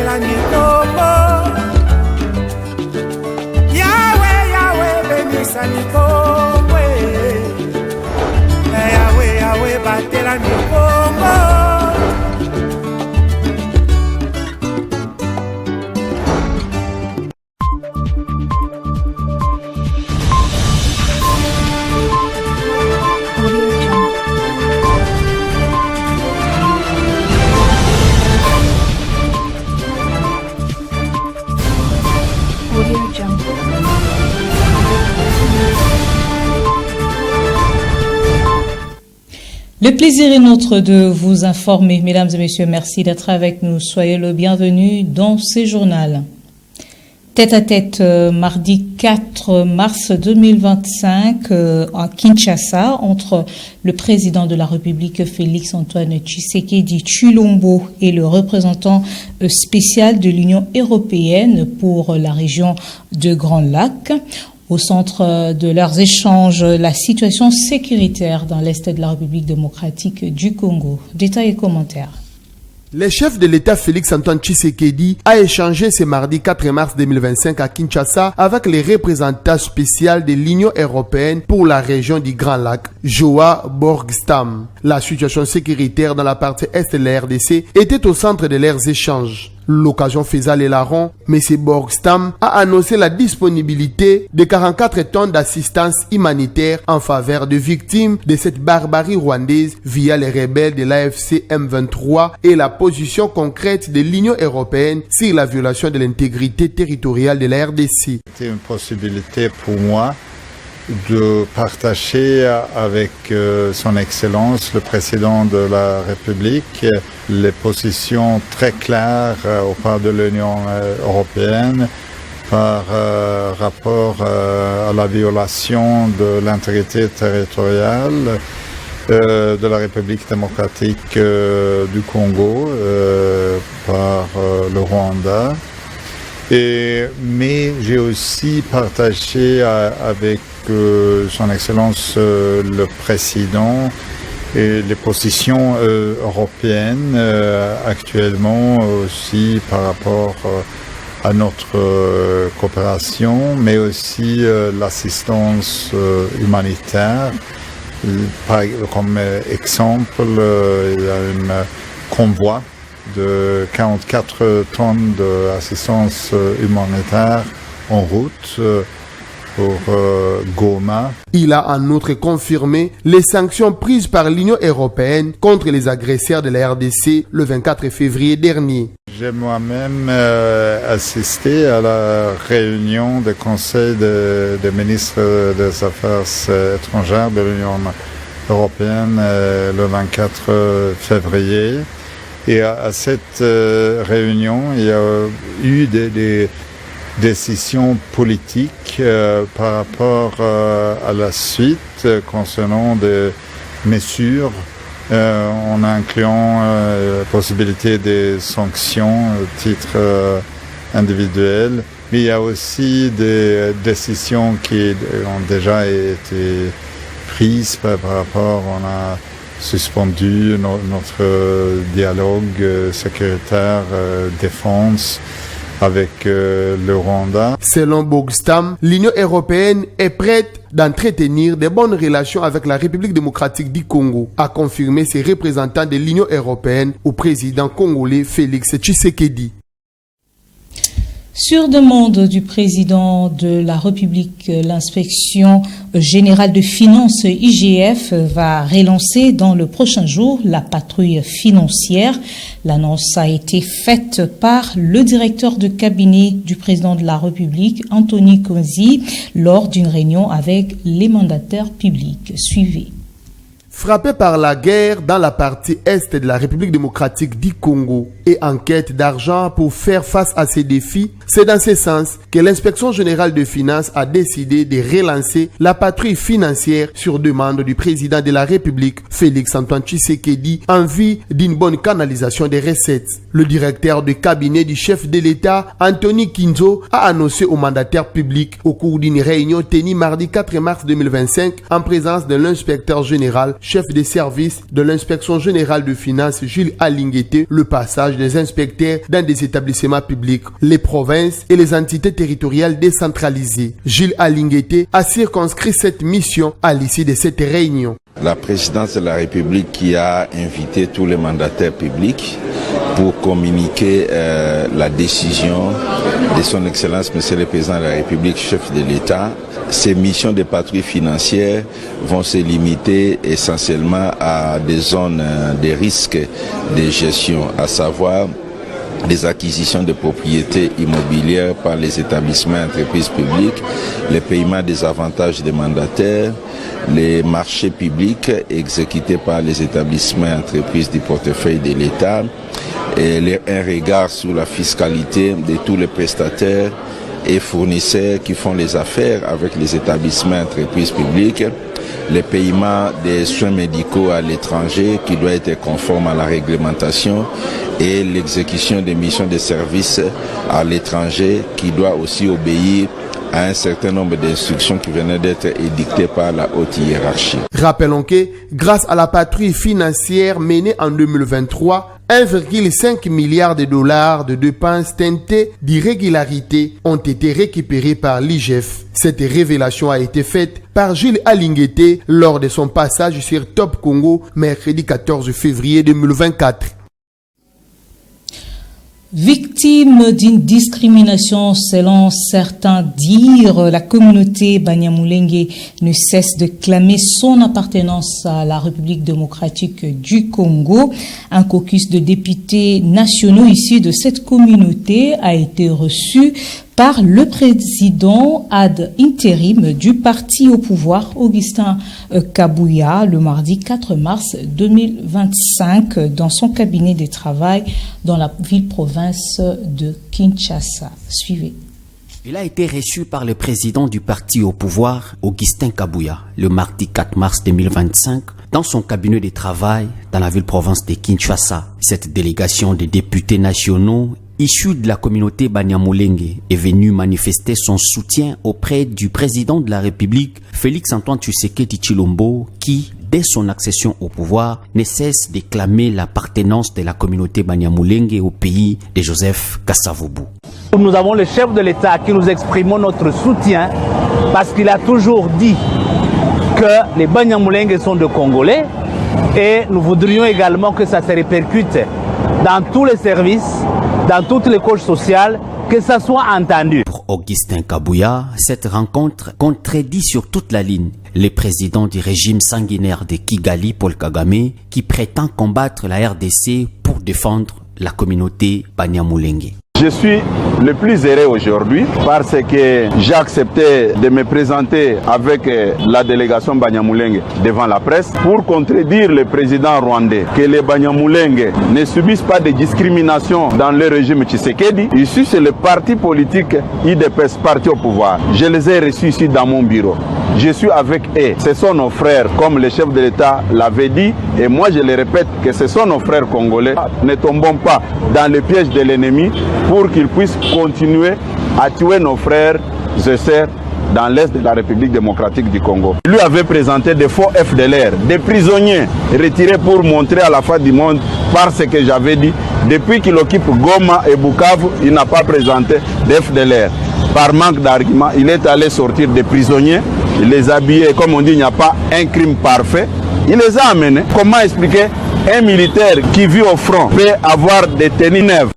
batela mikombo. Yahweh, Yahweh, bénissa mikombo. Yahweh, Yahweh, batela mikombo. Le plaisir est nôtre de vous informer. Mesdames et messieurs, merci d'être avec nous. Soyez le bienvenu dans ce journal. Tête à tête, mardi 4 mars 2025 à Kinshasa, entre le président de la République Félix-Antoine Tshisekedi Tshilombo et le représentant spécial de l'Union européenne pour la région de Grand Lac. Au centre de leurs échanges, la situation sécuritaire dans l'Est de la République démocratique du Congo. Détails et commentaires. Le chef de l'État Félix-Antoine Tshisekedi a échangé ce mardi 4 mars 2025 à Kinshasa avec les représentants spéciaux de l'Union européenne pour la région du Grand Lac, Joa Borgstam. La situation sécuritaire dans la partie est de la RDC était au centre de leurs échanges. L'occasion faisant les larrons, M. Borgstam a annoncé la disponibilité de 44 tonnes d'assistance humanitaire en faveur de victimes de cette barbarie rwandaise via les rebelles de l'AFC M23 et la position concrète de l'Union européenne sur la violation de l'intégrité territoriale de la RDC. C'était une possibilité pour moi de partager avec son Excellence le président de la République les positions très claires auprès de l'Union européenne par rapport à la violation de l'intégrité territoriale de la République démocratique du Congo par le Rwanda. Mais j'ai aussi partagé avec son Excellence le Président et les positions européennes actuellement aussi par rapport à notre coopération, mais aussi l'assistance humanitaire. Comme exemple, il y a un convoi de 44 tonnes d'assistance humanitaire en route pour Goma. Il a en outre confirmé les sanctions prises par l'Union européenne contre les agresseurs de la RDC le 24 février dernier. J'ai moi-même assisté à la réunion du Conseil des ministres des Affaires étrangères de l'Union européenne le 24 février. Et à cette réunion, il y a eu des décisions politiques par rapport à la suite concernant des mesures en incluant la possibilité des sanctions à titre individuel. Mais il y a aussi des décisions qui ont déjà été prises par rapport à suspendu notre dialogue sécuritaire défense avec le Rwanda. Selon Bogstam, l'Union européenne est prête d'entretenir de bonnes relations avec la République démocratique du Congo, a confirmé ses représentants de l'Union européenne au président congolais Félix Tshisekedi. Sur demande du président de la République, l'inspection générale de finances IGF va relancer dans le prochain jour la patrouille financière. L'annonce a été faite par le directeur de cabinet du président de la République, Anthony Konzi, lors d'une réunion avec les mandataires publics. Suivez. Frappé par la guerre dans la partie est de la République démocratique du Congo et en quête d'argent pour faire face à ces défis, c'est dans ce sens que l'inspection générale de finances a décidé de relancer la patrouille financière sur demande du président de la République, Félix-Antoine Tshisekedi, en vue d'une bonne canalisation des recettes. Le directeur de cabinet du chef de l'État, Anthony Kinzo, a annoncé aux mandataires publics au cours d'une réunion tenue mardi 4 mars 2025 en présence de l'inspecteur général chef des services de l'inspection générale de finances Gilles Alinguete, le passage des inspecteurs dans des établissements publics, les provinces et les entités territoriales décentralisées. Gilles Alinguete a circonscrit cette mission à l'issue de cette réunion. La présidence de la République qui a invité tous les mandataires publics pour communiquer la décision de son Excellence Monsieur le Président de la République, chef de l'État. Ces missions de patrouille financière vont se limiter essentiellement à des zones de risque de gestion, à savoir des acquisitions de propriétés immobilières par les établissements et entreprises publiques, le paiement des avantages des mandataires, les marchés publics exécutés par les établissements et entreprises du portefeuille de l'État, et un regard sur la fiscalité de tous les prestataires et fournisseurs qui font les affaires avec les établissements et entreprises publiques, le paiement des soins médicaux à l'étranger qui doit être conforme à la réglementation et l'exécution des missions de services à l'étranger qui doit aussi obéir à un certain nombre d'instructions qui venaient d'être édictées par la haute hiérarchie. Rappelons que, grâce à la patrouille financière menée en 2023, 1,5 milliard de dollars de dépenses teintées d'irrégularités ont été récupérés par l'IGF. Cette révélation a été faite par Gilles Alinguete lors de son passage sur Top Congo mercredi 14 février 2024. Victime d'une discrimination selon certains dires, la communauté Banyamulenge ne cesse de clamer son appartenance à la République démocratique du Congo. Un caucus de députés nationaux issus de cette communauté a été reçu par le président ad intérim du parti au pouvoir, Augustin Kabouya, le mardi 4 mars 2025 dans son cabinet de travail dans la ville-province de Kinshasa. Suivez. Il a été reçu par le président du parti au pouvoir, Augustin Kabouya, le mardi 4 mars 2025 dans son cabinet de travail dans la ville-province de Kinshasa. Cette délégation de députés nationaux issu de la communauté Banyamulenge est venu manifester son soutien auprès du président de la République, Félix-Antoine Tshisekedi Tshilombo, qui, dès son accession au pouvoir, ne cesse de clamer l'appartenance de la communauté Banyamulenge au pays de Joseph Kasavubu. Nous avons le chef de l'État qui nous exprimons notre soutien parce qu'il a toujours dit que les Banyamulenge sont de Congolais et nous voudrions également que ça se répercute dans tous les services, dans toutes les couches sociales, que ça soit entendu. Pour Augustin Kabouya, cette rencontre contredit sur toute la ligne le président du régime sanguinaire de Kigali, Paul Kagame, qui prétend combattre la RDC pour défendre la communauté Banyamulenge. Je suis le plus heureux aujourd'hui parce que j'ai accepté de me présenter avec la délégation Banyamulenge devant la presse pour contredire le président rwandais que les Banyamulenge ne subissent pas de discrimination dans le régime Tshisekedi. Ici, c'est le parti politique IDPS, parti au pouvoir. Je les ai reçus ici dans mon bureau. Je suis avec eux. Ce sont nos frères, comme le chef de l'État l'avait dit. Et moi, je le répète, que ce sont nos frères congolais. Ne tombons pas dans le piège de l'ennemi pour qu'ils puissent continuer à tuer nos frères et sœurs dans l'est de la République démocratique du Congo. Lui avait présenté des faux FDLR, des prisonniers retirés pour montrer à la face du monde parce que j'avais dit, depuis qu'il occupe Goma et Bukavu, il n'a pas présenté des FDLR. Par manque d'arguments, il est allé sortir des prisonniers, il les a habillés, comme on dit, il n'y a pas un crime parfait. Il les a amenés. Comment expliquer un militaire qui vit au front peut avoir des tenues neuves?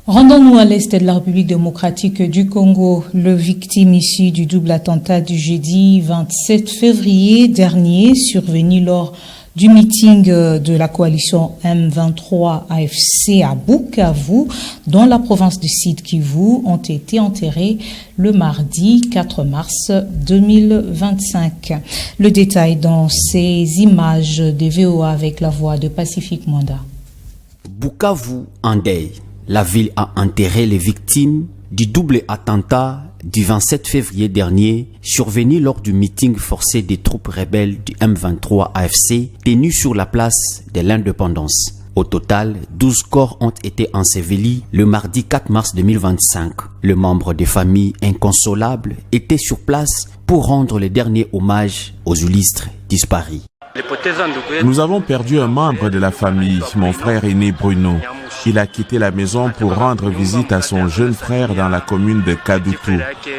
Rendons-nous à l'est de la République démocratique du Congo. Le victime issu du double attentat du jeudi 27 février dernier, survenu lors du meeting de la coalition M23 AFC à Bukavu, dans la province du Sud Kivu, ont été enterrés le mardi 4 mars 2025. Le détail dans ces images de VOA avec la voix de Pacifique Mwanda. Bukavu en deuil. La ville a enterré les victimes du double attentat du 27 février dernier, survenu lors du meeting forcé des troupes rebelles du M23 AFC tenu sur la place de l'Indépendance. Au total, 12 corps ont été ensevelis le mardi 4 mars 2025. Le membre des familles inconsolables était sur place pour rendre le dernier hommage aux illustres disparu. Nous avons perdu un membre de la famille, mon frère aîné Bruno. Il a quitté la maison pour rendre visite à son jeune frère dans la commune de Kadoutou.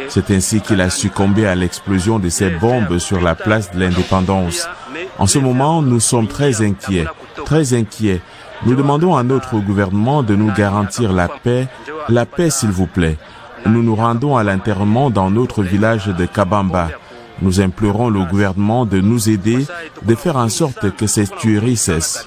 C'est ainsi qu'il a succombé à l'explosion de ces bombes sur la place de l'Indépendance. En ce moment, nous sommes très inquiets. Nous demandons à notre gouvernement de nous garantir la paix s'il vous plaît. Nous nous rendons à l'enterrement dans notre village de Kabamba. Nous implorons le gouvernement de nous aider, de faire en sorte que ces tueries cessent.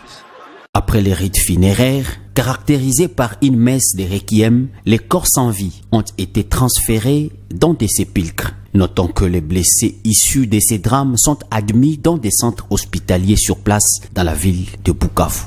Après les rites funéraires, caractérisés par une messe de requiem, les corps sans vie ont été transférés dans des sépulcres. Notons que les blessés issus de ces drames sont admis dans des centres hospitaliers sur place dans la ville de Bukavu.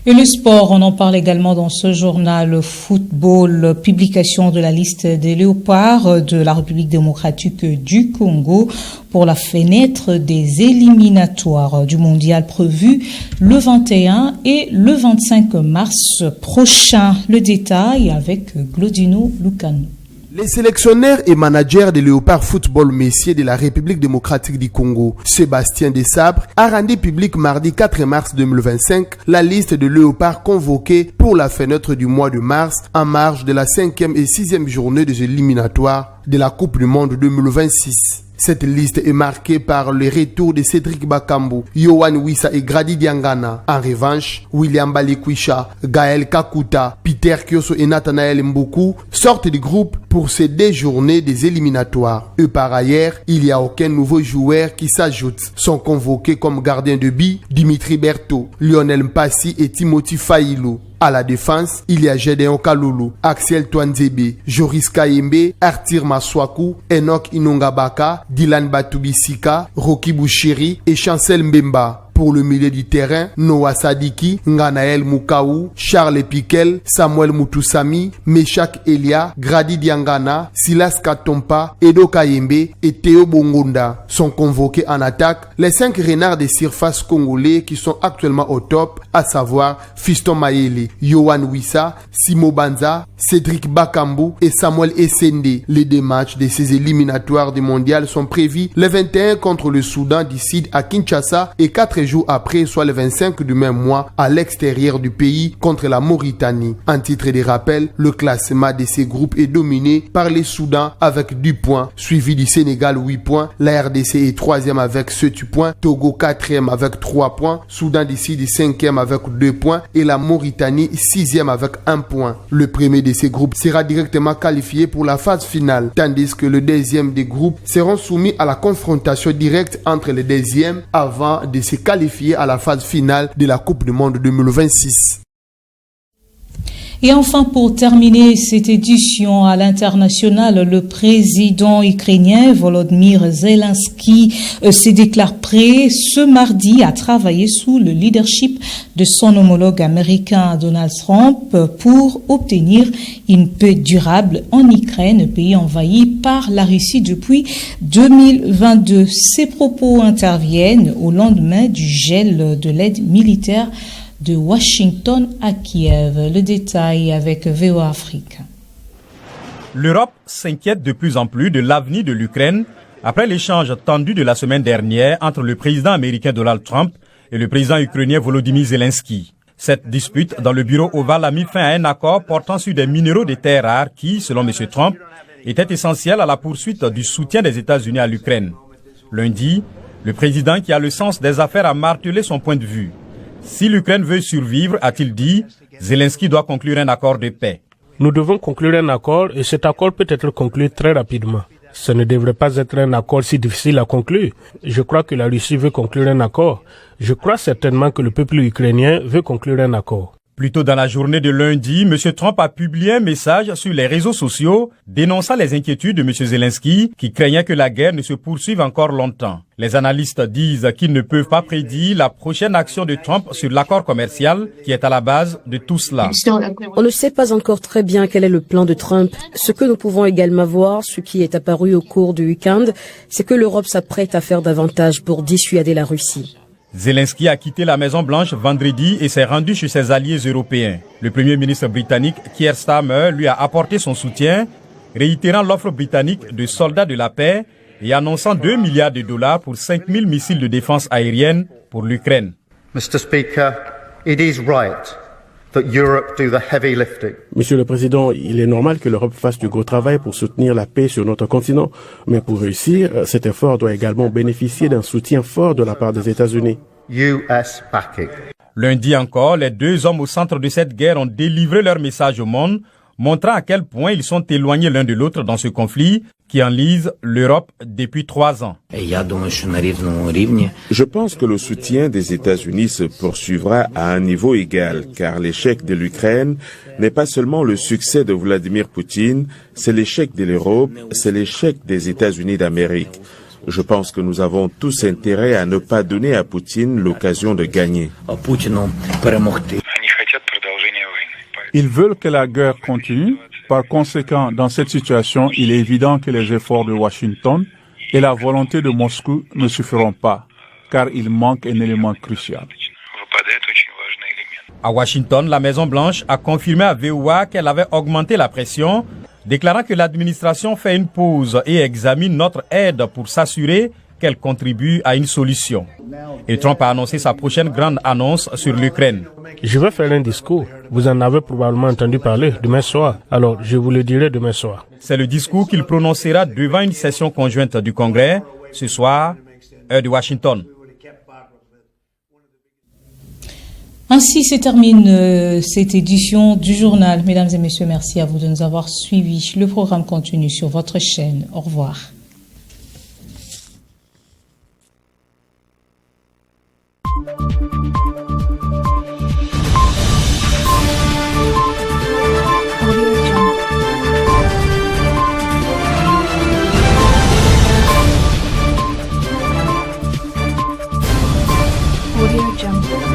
Et le sport, on en parle également dans ce journal football, publication de la liste des léopards de la République démocratique du Congo pour la fenêtre des éliminatoires du mondial prévu le 21 et le 25 mars prochain. Le détail avec Glodino Lucano. Les sélectionneurs et managers des Léopards Football Messiers de la République démocratique du Congo, Sébastien Desabre, a rendu public mardi 4 mars 2025 la liste de Léopards convoqués pour la fenêtre du mois de mars en marge de la 5e et 6e journée des éliminatoires de la Coupe du Monde 2026. Cette liste est marquée par le retour de Cédric Bakambu, Yohan Wissa et Grady Diangana. En revanche, William Balikwisha, Gaël Kakuta, Peter Kioso et Nathanaël Mbuku sortent du groupe pour ces 2 journées des éliminatoires. Et par ailleurs, il n'y a aucun nouveau joueur qui s'ajoute. Sont convoqués comme gardiens de but Dimitri Berthaud, Lionel Mpassi et Timothy Failou. À la défense, il y a Gédéon Kalulu, Axel Twanzebe, Joris Kayembe, Arthur Maswaku, Enoch Inongabaka, Dylan Batubisika, Rocky Bouchiri et Chancel Mbemba. Pour le milieu du terrain, Noah Sadiki, Nganael Mukaou, Charles Piquel, Samuel Mutusami, Meshak Elia, Grady Diangana, Silas Katompa, Edo Kayembe et Théo Bongonda. Sont convoqués en attaque les 5 renards des surfaces congolais qui sont actuellement au top, à savoir Fiston Mayele, Yohan Wissa, Simo Banza, Cédric Bakambu et Samuel Essende. Les 2 matchs de ces éliminatoires du mondial sont prévus le 21 contre le Soudan du Sud à Kinshasa et 4 jours après, soit le 25 du même mois, à l'extérieur du pays contre la Mauritanie. En titre de rappel, le classement de ces groupes est dominé par les Soudans avec 10 points, suivi du Sénégal 8 points, la RDC est 3e avec 7 points, Togo 4e avec 3 points, Soudan du Sud 5e avec 2 points et la Mauritanie 6e avec 1 point. Le premier de ces groupes sera directement qualifié pour la phase finale, tandis que le deuxième des groupes seront soumis à la confrontation directe entre les deuxièmes avant de se qualifier à la phase finale de la Coupe du Monde 2026. Et enfin, pour terminer cette édition à l'international, le président ukrainien Volodymyr Zelensky se déclare prêt ce mardi à travailler sous le leadership de son homologue américain Donald Trump pour obtenir une paix durable en Ukraine, pays envahi par la Russie depuis 2022. Ces propos interviennent au lendemain du gel de l'aide militaire de Washington à Kiev. Le détail avec VOA Afrique. L'Europe s'inquiète de plus en plus de l'avenir de l'Ukraine après l'échange tendu de la semaine dernière entre le président américain Donald Trump et le président ukrainien Volodymyr Zelensky. Cette dispute dans le bureau ovale a mis fin à un accord portant sur des minéraux de terres rares qui, selon M. Trump, étaient essentiels à la poursuite du soutien des États-Unis à l'Ukraine. Lundi, le président qui a le sens des affaires a martelé son point de vue. Si l'Ukraine veut survivre, a-t-il dit, Zelensky doit conclure un accord de paix. Nous devons conclure un accord et cet accord peut être conclu très rapidement. Ce ne devrait pas être un accord si difficile à conclure. Je crois que la Russie veut conclure un accord. Je crois certainement que le peuple ukrainien veut conclure un accord. Plus tôt dans la journée de lundi, M. Trump a publié un message sur les réseaux sociaux dénonçant les inquiétudes de M. Zelensky qui craignait que la guerre ne se poursuive encore longtemps. Les analystes disent qu'ils ne peuvent pas prédire la prochaine action de Trump sur l'accord commercial qui est à la base de tout cela. On ne sait pas encore très bien quel est le plan de Trump. Ce que nous pouvons également voir, ce qui est apparu au cours du week-end, c'est que l'Europe s'apprête à faire davantage pour dissuader la Russie. Zelensky a quitté la Maison-Blanche vendredi et s'est rendu chez ses alliés européens. Le premier ministre britannique Keir Starmer lui a apporté son soutien, réitérant l'offre britannique de soldats de la paix et annonçant 2 milliards de dollars pour 5000 missiles de défense aérienne pour l'Ukraine. Mr. Speaker, it is right that Europe do the heavy lifting. Monsieur le Président, il est normal que l'Europe fasse du gros travail pour soutenir la paix sur notre continent. Mais pour réussir, cet effort doit également bénéficier d'un soutien fort de la part des États-Unis. US backing. Lundi encore, les deux hommes au centre de cette guerre ont délivré leur message au monde, montrant à quel point ils sont éloignés l'un de l'autre dans ce conflit qui enlise l'Europe depuis 3 ans. Je pense que le soutien des États-Unis se poursuivra à un niveau égal, car l'échec de l'Ukraine n'est pas seulement le succès de Vladimir Poutine, c'est l'échec de l'Europe, c'est l'échec des États-Unis d'Amérique. Je pense que nous avons tous intérêt à ne pas donner à Poutine l'occasion de gagner. Ils veulent que la guerre continue. Par conséquent, dans cette situation, il est évident que les efforts de Washington et la volonté de Moscou ne suffiront pas, car il manque un élément crucial. À Washington, la Maison-Blanche a confirmé à VOA qu'elle avait augmenté la pression, déclarant que l'administration fait une pause et examine notre aide pour s'assurer qu'elle contribue à une solution. Et Trump a annoncé sa prochaine grande annonce sur l'Ukraine. Je vais faire un discours. Vous en avez probablement entendu parler demain soir. Alors, je vous le dirai demain soir. C'est le discours qu'il prononcera devant une session conjointe du Congrès ce soir, heure de Washington. Ainsi se termine cette édition du journal. Mesdames et messieurs, merci à vous de nous avoir suivis. Le programme continue sur votre chaîne. Au revoir. Audio Jungle.